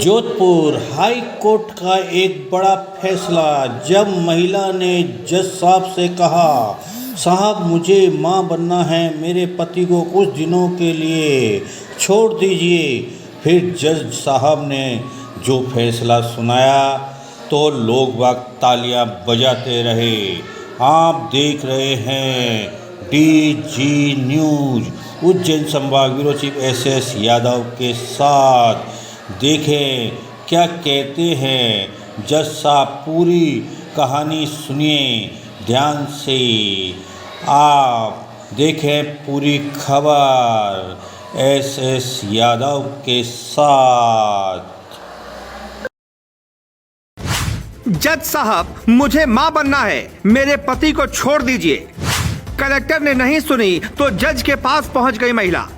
Jodhpur high court का एक बड़ा फैसला। जब महिला ने जज साहब से कहा, साहब मुझे मां बनना है, मेरे पति को कुछ दिनों के लिए छोड़ दीजिए। फिर जज साहब ने जो फैसला सुनाया तो लोग बाग तालियां बजाते रहे। आप देख रहे हैं DG न्यूज उज्जैन संभाग ब्यूरो चीफ SS यादव के साथ। देखें क्या कहते हैं जज साहब, पूरी कहानी सुनिए ध्यान से। आप देखें पूरी खबर SS यादव के साथ। जज साहब मुझे मां बनना है, मेरे पति को छोड़ दीजिए। कलेक्टर ने नहीं सुनी तो जज के पास पहुंच गई महिला।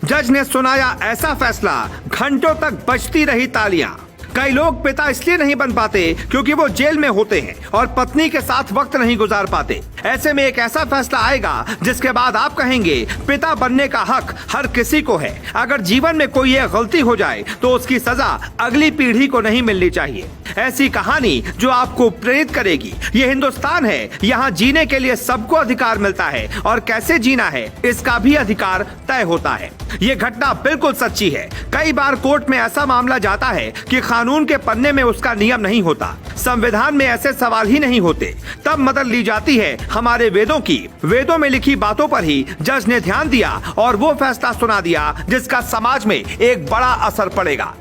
जज ने सुनाया ऐसा फैसला, घंटों तक बजती रही तालियां। कई लोग पिता इसलिए नहीं बन पाते क्योंकि वो जेल में होते हैं और पत्नी के साथ वक्त नहीं गुजार पाते। ऐसे में एक ऐसा फैसला आएगा जिसके बाद आप कहेंगे पिता बनने का हक हर किसी को है। अगर जीवन में कोई ये गलती हो जाए तो उसकी सजा अगली पीढ़ी को नहीं मिलनी चाहिए। ऐसी कहानी जो आपको प्रेरित करेगी। ये हिंदुस्तान है, यहाँ जीने के लिए सबको अधिकार मिलता है और कैसे जीना है इसका भी अधिकार तय होता है। ये घटना बिल्कुल सच्ची है। कई बार कोर्ट में ऐसा मामला जाता है कि कानून के पन्ने में उसका नियम नहीं होता, संविधान में ऐसे सवाल ही नहीं होते। तब मदद ली जाती है हमारे वेदों की। वेदों में लिखी बातों पर ही जज ने ध्यान दिया और वो फैसला सुना दिया जिसका समाज में एक बड़ा असर पड़ेगा।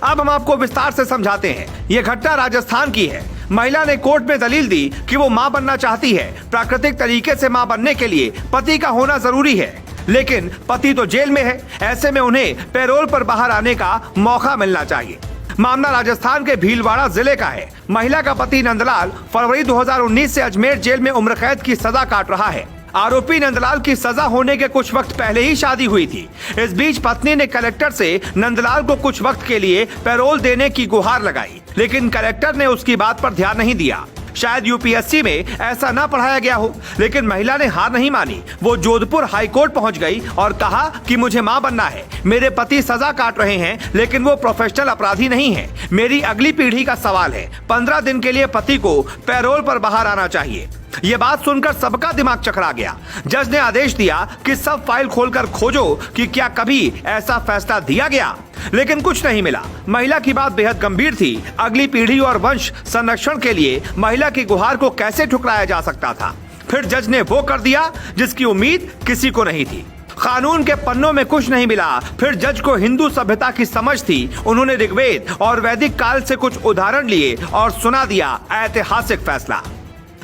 अब हम आपको विस्तार से समझाते हैं। ये घटना राजस्थान की है। महिला ने कोर्ट में दलील दी कि वो मां बनना चाहती है। प्राकृतिक तरीके से मां बनने के लिए पति का होना जरूरी है, लेकिन पति तो जेल में है। ऐसे में उन्हें पैरोल पर बाहर आने का मौका मिलना चाहिए। मामला राजस्थान के भीलवाड़ा जिले का है। महिला का पति नंदलाल फरवरी 2019 से अजमेर जेल में उम्र कैद की सजा काट रहा है। आरोपी नंदलाल की सजा होने के कुछ वक्त पहले ही शादी हुई थी। इस बीच पत्नी ने कलेक्टर से नंदलाल को कुछ वक्त के लिए पैरोल देने की गुहार लगाई, लेकिन कलेक्टर ने उसकी बात पर ध्यान नहीं दिया। शायद UPSC में ऐसा ना पढ़ाया गया हो, लेकिन महिला ने हार नहीं मानी। वो जोधपुर हाई कोर्ट पहुंच गई और कहा कि मुझे मां बनना है, मेरे पति सजा काट रहे हैं, लेकिन वो प्रोफेशनल अपराधी नहीं है। मेरी अगली पीढ़ी का सवाल है। 15 दिन के लिए पति को पैरोल पर बाहर आना चाहिए। ये बात सुनकर सबका दिमाग चकरा गया। जज ने आदेश दिया कि सब फाइल खोलकर खोजो कि क्या कभी ऐसा फैसला दिया गया, लेकिन कुछ नहीं मिला। महिला की बात बेहद गंभीर थी। अगली पीढ़ी और वंश संरक्षण के लिए महिला की गुहार को कैसे ठुकराया जा सकता था। फिर जज ने वो कर दिया जिसकी उम्मीद किसी को नहीं थी। कानून के पन्नों में कुछ नहीं मिला। फिर जज को हिंदू सभ्यता की समझ थी। उन्होंने ऋग्वेद और वैदिक काल से कुछ उदाहरण लिए और सुना दिया ऐतिहासिक फैसला।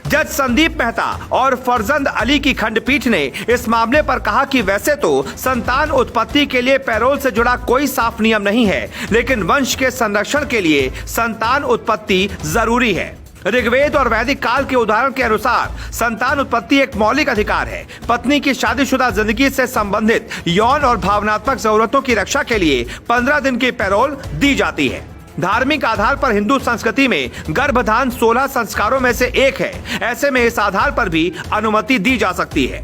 जज संदीप मेहता और फरजंद अली की खंडपीठ ने इस मामले पर कहा कि वैसे तो संतान उत्पत्ति के लिए पैरोल से जुड़ा कोई साफ नियम नहीं है, लेकिन वंश के संरक्षण के लिए संतान उत्पत्ति जरूरी है। ऋग्वेद और वैदिक काल के उदाहरण के अनुसार संतान उत्पत्ति एक मौलिक अधिकार है। पत्नी की शादीशुदा जिंदगी से संबंधित यौन और भावनात्मक जरूरतों की रक्षा के लिए 15 दिन की पैरोल दी जाती है। धार्मिक आधार पर हिंदू संस्कृति में गर्भधान 16 संस्कारों में से एक है। ऐसे में इस आधार पर भी अनुमति दी जा सकती है।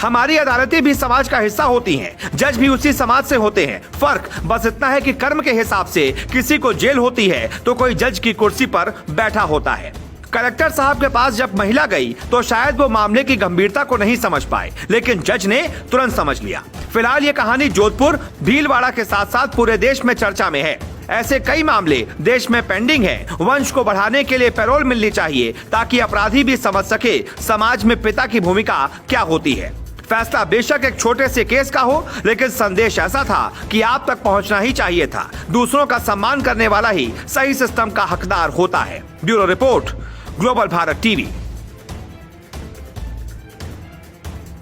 हमारी अदालतें भी समाज का हिस्सा होती हैं, जज भी उसी समाज से होते हैं। फर्क बस इतना है कि कर्म के हिसाब से किसी को जेल होती है तो कोई जज की कुर्सी पर बैठा होता है। कलेक्टर साहब के पास जब महिला गई तो शायद वो मामले की गंभीरता को नहीं समझ पाए, लेकिन जज ने तुरंत समझ लिया। फिलहाल ये कहानी जोधपुर भीलवाड़ा के साथ साथ पूरे देश में चर्चा में है। ऐसे कई मामले देश में पेंडिंग हैं। वंश को बढ़ाने के लिए पैरोल मिलनी चाहिए ताकि अपराधी भी समझ सके समाज में पिता की भूमिका क्या होती है। फैसला बेशक एक छोटे से केस का हो, लेकिन संदेश ऐसा था कि आप तक पहुंचना ही चाहिए था। दूसरों का सम्मान करने वाला ही सही सिस्टम का हकदार होता है। Bureau report, global Bharat TV।